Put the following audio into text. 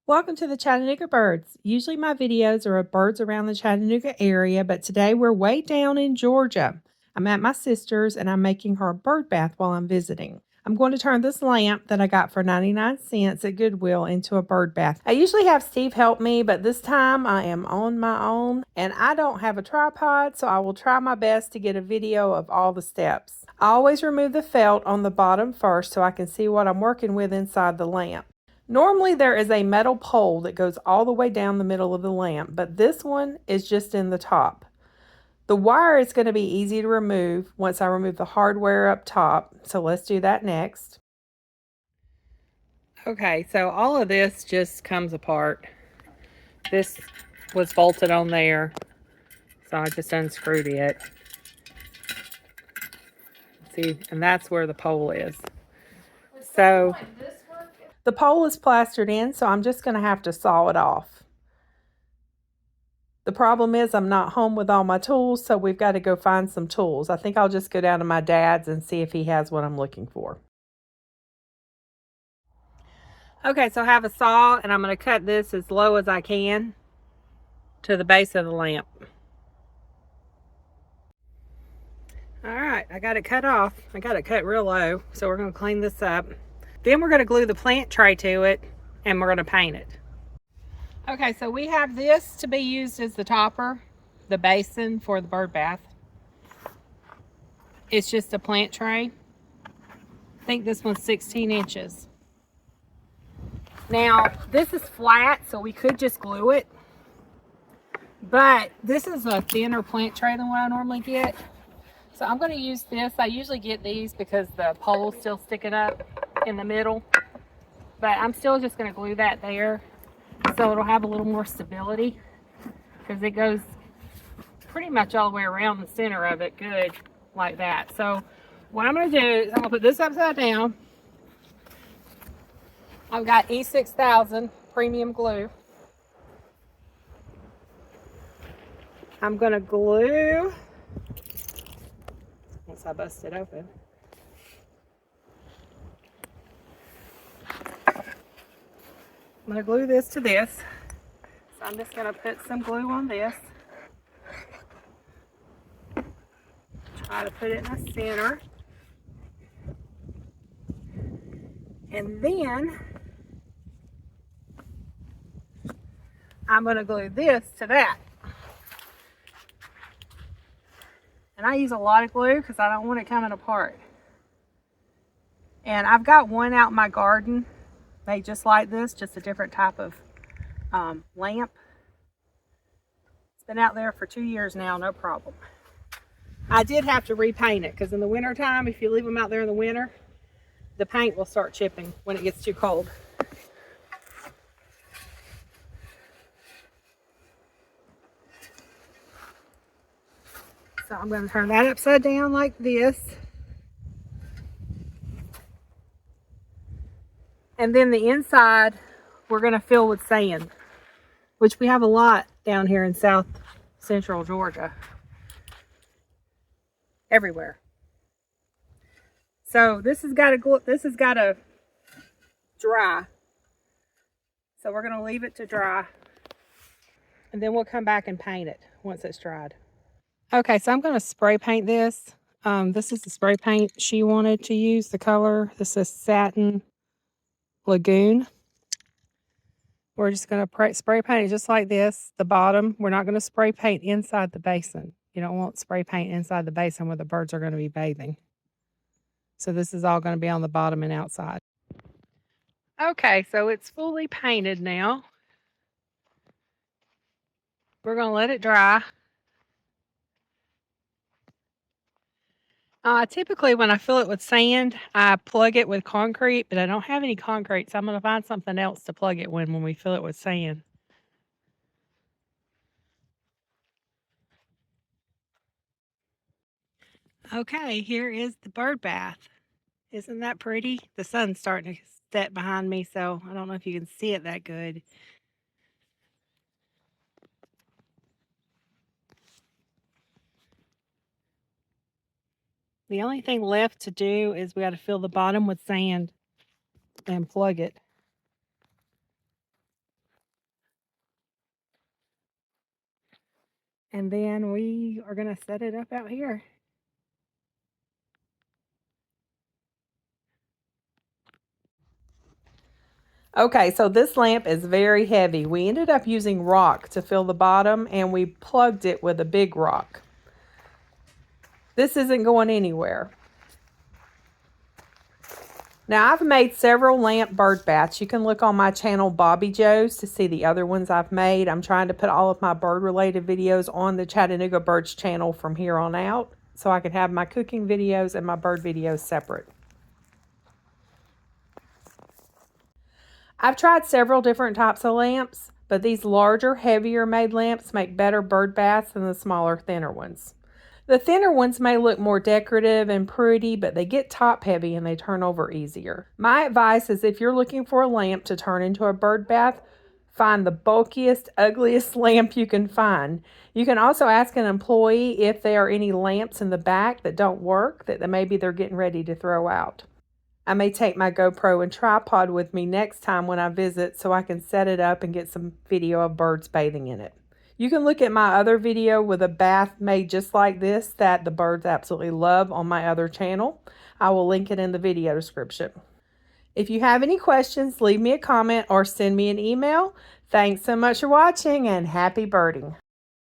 Welcome to the Chattanooga Birds. Usually my videos are of birds around the Chattanooga area, but today we're way down in Georgia. I'm at my sister's and I'm making her a bird bath while I'm visiting. I'm going to turn this lamp that I got for 99 cents at Goodwill into a bird bath. I usually have Steve help me, but this time I am on my own and I don't have a tripod, so I will try my best to get a video of all the steps. I always remove the felt on the bottom first so I can see what I'm working with inside the lamp. Normally there is a metal pole that goes all the way down the middle of the lamp, but this one is just in the top. The wire is going to be easy to remove once I remove the hardware up top, so let's do that next. Okay, so all of this just comes apart. This was bolted on there, so I just unscrewed it. See, and that's where the pole is. So the pole is plastered in, so I'm just going to have to saw it off. The problem is I'm not home with all my tools, so we've got to go find some tools. I think I'll just go down to my dad's and see if he has what I'm looking for. Okay, so I have a saw, and I'm going to cut this as low as I can to the base of the lamp. All right, I got it cut off. I got it cut real low, so we're going to clean this up. Then we're going to glue the plant tray to it, and we're going to paint it. Okay, so we have this to be used as the topper, the basin for the bird bath. It's just a plant tray. I think this one's 16 inches. Now, this is flat, so we could just glue it. But this is a thinner plant tray than what I normally get. So I'm going to use this. I usually get these because the pole's still sticking up in the middle. But I'm still just going to glue that there so it'll have a little more stability, because it goes pretty much all the way around the center of it good like that. So what I'm going to do is I'm going to put this upside down. I've got E6000 premium glue. I'm going to glue, once I bust it open, I'm going to glue this to this. So I'm just going to put some glue on this. Try to put it in the center. And then I'm going to glue this to that. And I use a lot of glue because I don't want it coming apart. And I've got one out in my garden made just like this, just a different type of lamp. It's been out there for 2 years now, no problem. I did have to repaint it because in the winter time, if you leave them out there in the winter, the paint will start chipping when it gets too cold. So I'm going to turn that upside down like this. And then the inside, we're going to fill with sand, which we have a lot down here in south central Georgia. Everywhere. So this has got to dry. So we're going to leave it to dry. And then we'll come back and paint it once it's dried. Okay, so I'm going to spray paint this. This is the spray paint she wanted to use, the color. This is Satin Lagoon. We're just going to spray paint it just like this, the bottom. We're not going to spray paint inside the basin. You don't want spray paint inside the basin where the birds are going to be bathing. So this is all going to be on the bottom and outside. Okay, so it's fully painted now. We're going to let it dry. Typically, when I fill it with sand, I plug it with concrete, but I don't have any concrete, so I'm going to find something else to plug it when we fill it with sand. Okay, here is the bird bath. Isn't that pretty? The sun's starting to set behind me, so I don't know if you can see it that good. The only thing left to do is we got to fill the bottom with sand and plug it. And then we are going to set it up out here. Okay, so this lamp is very heavy. We ended up using rock to fill the bottom, and we plugged it with a big rock. This isn't going anywhere. Now, I've made several lamp bird baths. You can look on my channel, Bobby Joe's, to see the other ones I've made. I'm trying to put all of my bird-related videos on the Chattanooga Birds channel from here on out, so I can have my cooking videos and my bird videos separate. I've tried several different types of lamps, but these larger, heavier made lamps make better bird baths than the smaller, thinner ones. The thinner ones may look more decorative and pretty, but they get top heavy and they turn over easier. My advice is if you're looking for a lamp to turn into a bird bath, find the bulkiest, ugliest lamp you can find. You can also ask an employee if there are any lamps in the back that don't work that maybe they're getting ready to throw out. I may take my GoPro and tripod with me next time when I visit so I can set it up and get some video of birds bathing in it. You can look at my other video with a bath made just like this that the birds absolutely love on my other channel. I will link it in the video description. If you have any questions, leave me a comment or send me an email. Thanks so much for watching and happy birding.